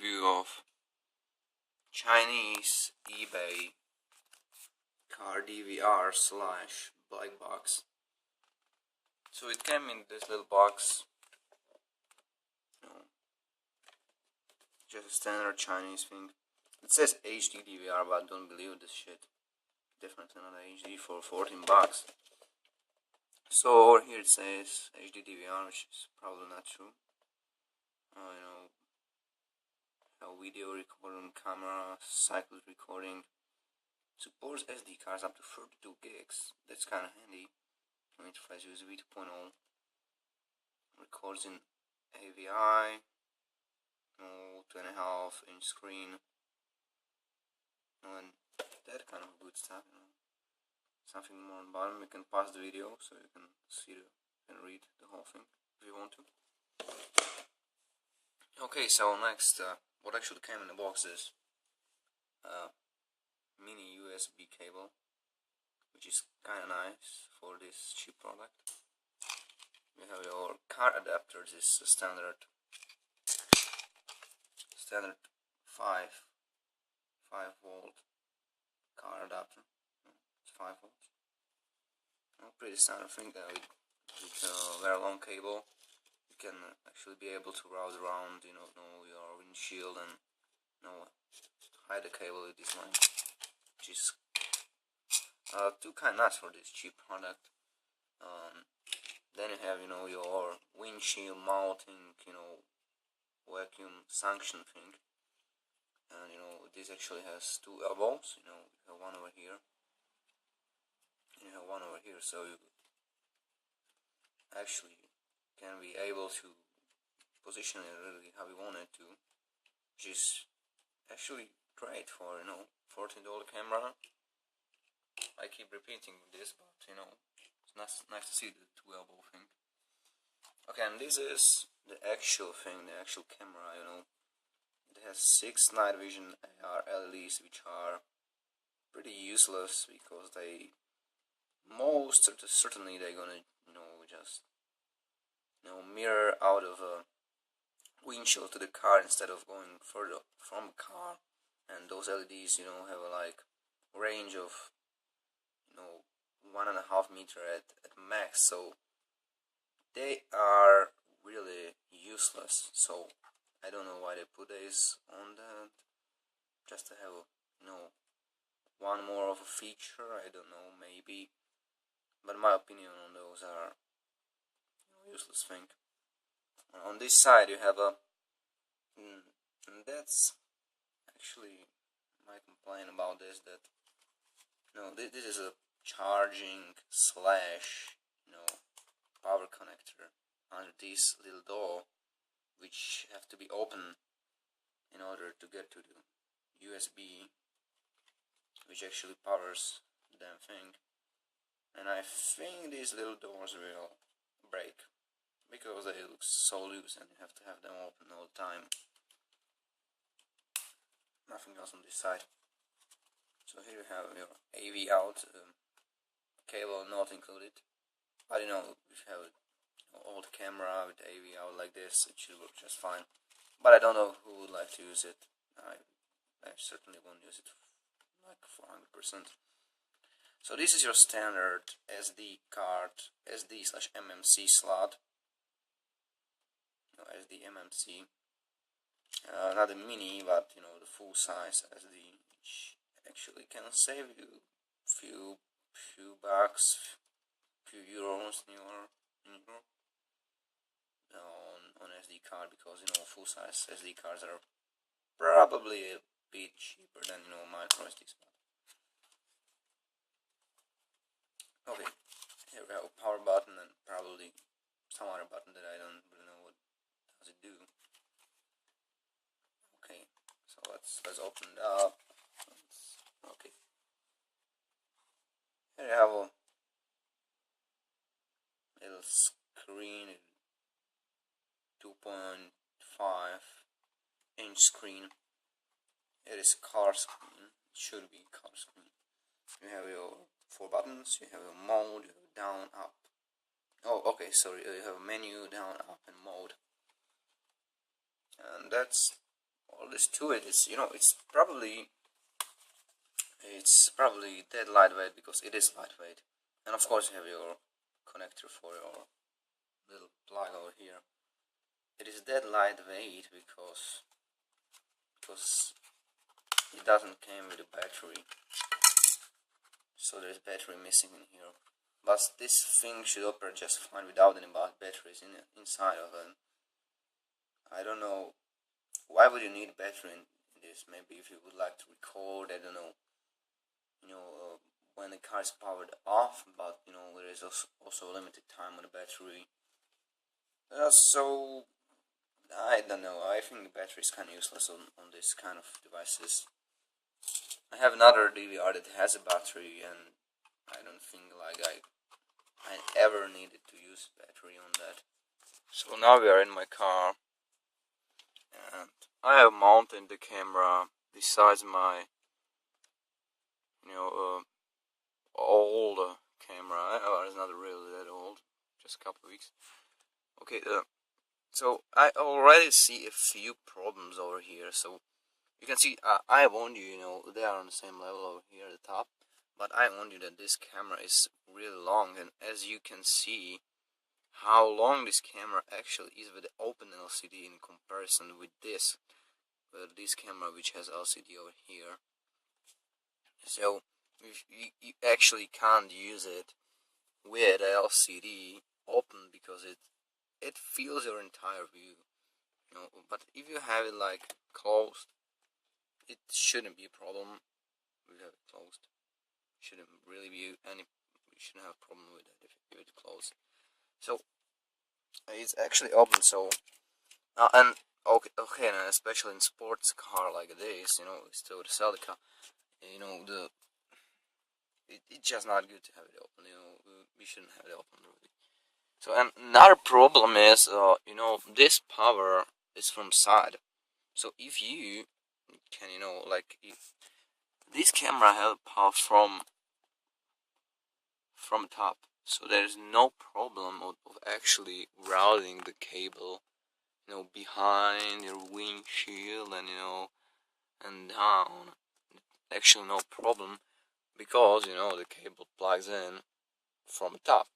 review of Chinese eBay car DVR / black box. So it came in this little box, just a standard Chinese thing. It says HD DVR, but I don't believe this shit. Definitely not HD for 14 bucks. So over here it says HD DVR, which is probably not true. Video recording, camera, cycle recording. Supports SD cards up to 32 gigs. That's kind of handy. Interface USB 2.0. Records in AVI. 2.5-inch screen. And that kind of good stuff. Something more on the bottom. You can pause the video so you can see and read the whole thing if you want to. Okay, so next, what actually came in the box is mini USB cable, which is kind of nice for this cheap product. You have your car adapter. This is a standard 5 volt car adapter. It's 5 volts. Pretty standard thing with a very long cable. You can actually be able to route around, your windshield and hide the cable with this line, which is too kind of nice for this cheap product. Then you have your windshield mounting vacuum suction thing, and this actually has 2 elbows. You have one over here and you have one over here, so you actually can be able to position it really how you want it to, which is actually great for $14 camera. I keep repeating this, but it's nice to see the 2 elbow thing. Okay, and this is the actual thing, the actual camera. It has 6 night vision AR LEDs, which are pretty useless because they certainly they're gonna just mirror out of a windshield to the car instead of going further from the car. And those LEDs have a range of 1.5 meter at max, so they are really useless. So I don't know why they put this on that, just to have one more of a feature. I don't know, maybe, but my opinion on those are useless thing. On this side you have and that's actually my complaint about this, that this is a charging / power connector under this little door, which have to be open in order to get to the USB, which actually powers the damn thing. And I think these little doors will break because they look so loose and you have to have them open all the time. Nothing else on this side. So here you have your AV out, cable not included. But if you have an old camera with AV out like this, it should work just fine. But I don't know who would like to use it. I certainly won't use it for 100%. So this is your standard SD card, SD/MMC slot. SD MMC. Not a mini, but the full size SD, which actually can save you few bucks, few euros on SD card, because full size SD cards are probably a bit cheaper than micro SD slot. Okay, here we have a power button and probably some other button that I don't really know what does it do. Okay, so let's open it up. Okay, here you have a little screen, 2.5-inch screen. It is car screen. It should be car screen. You have your 4 buttons. You have a mode, you have down, up. Oh, okay, sorry. You have a menu, down, up, and mode. And that's all all this to it is, you know, it's probably dead lightweight because it is lightweight, and of course you have your connector for your little plug over here. It is dead lightweight because it doesn't come with a battery, so there's battery missing in here. But this thing should operate just fine without any batteries inside of it. I don't know why would you need battery in this. Maybe if you would like to record, I don't know, when the car is powered off, but there is also a limited time on the battery. So I don't know, I think the battery is kind of useless on this kind of devices. I have another DVR that has a battery, and I don't think like I ever needed to use battery on that. So now we are in my car, and I have mounted the camera besides my old camera. It's not really that old, just a couple of weeks. Okay, so I already see a few problems over here. So you can see I warned you, they are on the same level over here at the top, but I warned you that this camera is really long, and as you can see how long this camera actually is with the open LCD in comparison with this camera which has LCD over here. So you actually can't use it with LCD open because it fills your entire view, but if you have it like closed, it shouldn't be a problem. We have it closed, shouldn't really be we shouldn't have a problem with that if you have it closed. So it's actually open. So and okay, and especially in sports car like this, still to sell the car, it's just not good to have it open. We shouldn't have it open really. So and another problem is, this power is from side. So if you can, if this camera has power from top, so there's no problem of actually routing the cable, behind your windshield and down. Actually, no problem because the cable plugs in from the top.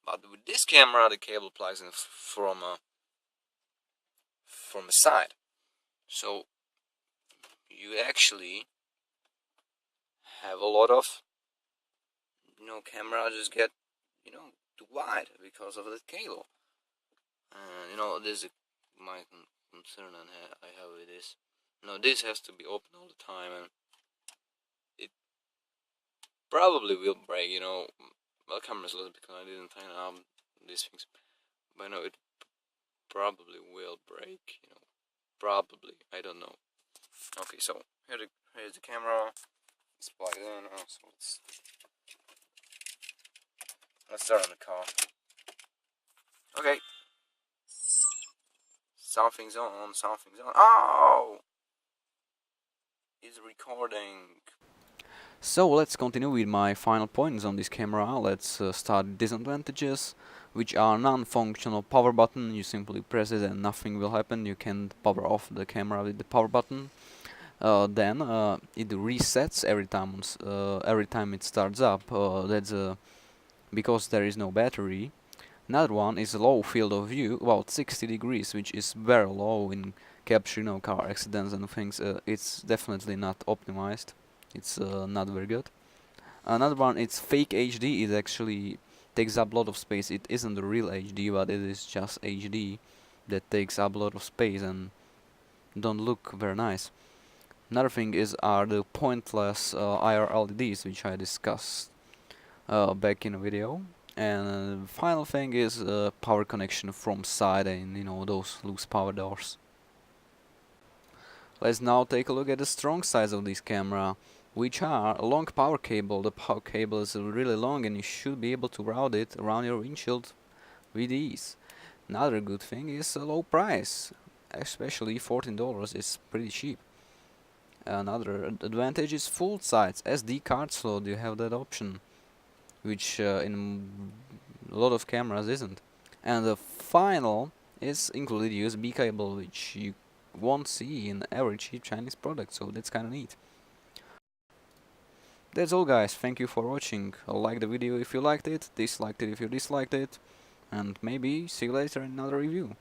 But with this camera, the cable plugs in from the side. So you actually have a lot of camera just get too wide because of the cable. And this is my concern I have with this. This has to be open all the time, and it probably will break. Well, camera's little because I didn't tighten up these things, but it probably will break. Probably, I don't know. Okay, so here's the camera. It's plugged in. So let's start on the car. Okay. Something's on. Oh! It's recording. So let's continue with my final points on this camera. Let's start disadvantages, which are non-functional power button. You simply press it and nothing will happen. You can power off the camera with the power button. Then it resets every time it starts up. That's because there is no battery. Another one is a low field of view, about 60 degrees, which is very low in capturing car accidents and things. It's definitely not optimized. It's not very good. Another one, it's fake HD. It actually takes up a lot of space. It isn't the real HD, but it is just HD that takes up a lot of space and don't look very nice. Another thing are the pointless IR LEDs, which I discussed back in a video. And the final thing is power connection from side and those loose power doors. Let's now take a look at the strong sides of this camera, which are a long power cable. The power cable is really long and you should be able to route it around your windshield with ease. Another good thing is a low price, especially $14 is pretty cheap. Another advantage is full size SD card slot. You have that option, which in a lot of cameras isn't. And the final is included USB cable, which you won't see in every cheap Chinese product, so that's kinda neat. That's all, guys. Thank you for watching. Like the video if you liked it, disliked it if you disliked it, and maybe see you later in another review.